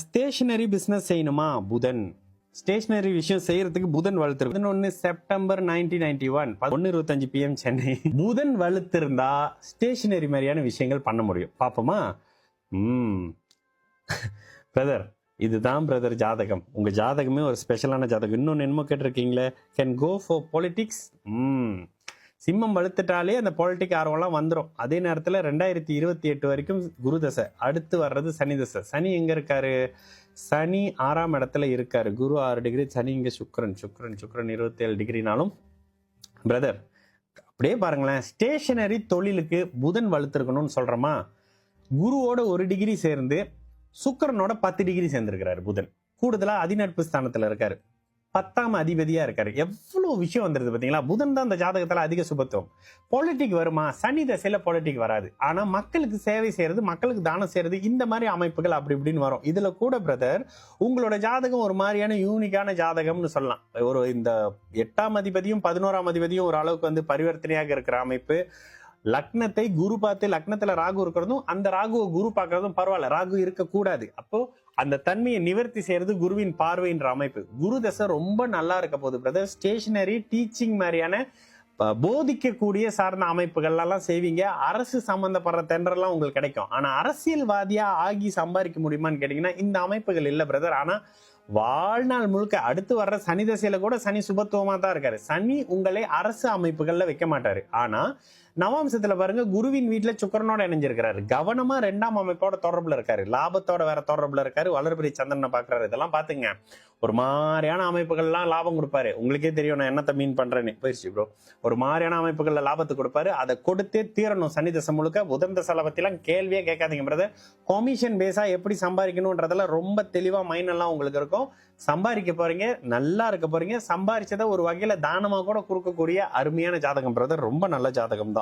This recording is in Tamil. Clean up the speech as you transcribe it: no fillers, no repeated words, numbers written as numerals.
ஸ்டேஷனரி பிசினஸ் செய்யணுமா? புதன் ஸ்டேஷனரி விஷயம் செய்யறதுக்கு புதன் வலுத்திருக்கு. 11 செப்டம்பர் 1991 1:25 PM சென்னை. புதன் வலுத்திருந்தா ஸ்டேஷனரி மாதிரியான விஷயங்கள் பண்ண முடியும். பாப்போமா? பிரதர், இதுதான் பிரதர் ஜாதகம். உங்க ஜாதகமே ஒரு ஸ்பெஷலான ஜாதகம். இன்னொன்னு என்னமோ கேட்டிருக்கீங்களே, கேன் கோ ஃபார் பாலிடிக்ஸ். சிம்மம் வலுத்துட்டாலே அந்த பாலிட்டிக் ஆர்வம்லாம் வந்துடும். அதே நேரத்தில் 2028 வரைக்கும் குரு தசை, அடுத்து வர்றது சனி தசை. சனி எங்க இருக்காரு? சனி 6ஆம் இடத்துல இருக்காரு. குரு 6 டிகிரி, சனி இங்க சுக்கிரன் 27 டிகிரினாலும் பிரதர் அப்படியே பாருங்களேன். ஸ்டேஷனரி தொழிலுக்கு புதன் வலுத்திருக்கணும்னு சொல்றோமா? குருவோட 1 டிகிரி சேர்ந்து சுக்கிரனோட 10 டிகிரி சேர்ந்திருக்கிறாரு புதன். கூடுதலா அதிநட்பு ஸ்தானத்துல இருக்காரு. 10ஆம் அதிபதியா இருக்காரு. எவ்வளவு விஷயம் வந்துருது பாத்தீங்களா? புதன் தான் அந்த ஜாதகத்துல அதிக சுபத்துவம். பாலிட்டிக் வருமா? சனி தசையில பாலிட்டிக் வராது. ஆனா மக்களுக்கு சேவை செய்யறது, மக்களுக்கு தானம் செய்யறது, இந்த மாதிரி அமைப்புகள் அப்படி இப்படின்னு வரும். இதுல கூட பிரதர் உங்களோட ஜாதகம் ஒரு மாதிரியான யூனிக்கான ஜாதகம்னு சொல்லலாம். ஒரு இந்த 8ஆம் அதிபதியும் 11ஆம் அதிபதியும் ஒரு அளவுக்கு வந்து பரிவர்த்தனையாக இருக்கிற அமைப்பு. லக்னத்தை குரு பார்த்து, லக்னத்துல ராகு இருக்கிறதும் அந்த ராகுவை குரு பார்க்கறதும் பரவாயில்ல, ராகு இருக்கக்கூடாது. அப்போ அந்த தன்மையை நிவர்த்தி செய்யறது குருவின் பார்வைன்ற அமைப்பு. குரு தசை ரொம்ப நல்லா இருக்க போகுது பிரதர். ஸ்டேஷனரி டீச்சிங் மாதிரியான போதிக்கக்கூடிய சார்ந்த அமைப்புகள்லாம் செய்வீங்க. அரசு சம்பந்தப்படுற டெண்டர்லாம் உங்களுக்கு கிடைக்கும். ஆனா அரசியல்வாதியா ஆகி சம்பாதிக்க முடியுமான்னு கேட்டீங்கன்னா இந்த அமைப்புகள் இல்லை பிரதர். ஆனா வாழ்நாள் முழுக்க அடுத்து வர்ற சனி தசையில கூட சனி சுபத்துவமா தான் இருக்காரு. சனி உங்களை அரசு அமைப்புகள்ல வைக்க மாட்டாரு. ஆனா நவாம்சத்துல பாருங்க, குருவின் வீட்டுல சுக்கிரனோட இணைஞ்சிருக்கிறாரு. கவனமா 2ஆம் அமைப்போட தொடர்புல இருக்காரு. லாபத்தோட வேற தொடர்புல இருக்காரு. வளர்பிறை சந்திரனை பாக்குறாரு. இதெல்லாம் பாத்துங்க. ஒரு மாதிரியான அமைப்புகள்லாம் லாபம் கொடுப்பாரு. உங்களுக்கே தெரியும் நான் என்னத்த மீன் பண்றேன்னு. போயிடுச்சு ப்ரோ. ஒரு மாதிரியான அமைப்புகள்ல லாபத்தை கொடுப்பாரு. அதை கொடுத்தே தீரணும். சனி தசை முழுக்க. புதன் தசை பத்திலாம் கேள்வியே கேட்காதீங்க பிரதர். கமிஷன் பேஸா எப்படி சம்பாதிக்கணும்ன்றதுல ரொம்ப தெளிவா மைண்ட் எல்லாம் உங்களுக்கு இருக்கும். சம்பாதிக்க போறீங்க, நல்லா இருக்க போறீங்க. சம்பாதிச்சதை ஒரு வகையில தானமா கூட கொடுக்கக்கூடிய அருமையான ஜாதகம் பிரதர். ரொம்ப நல்ல ஜாதகம் தான்.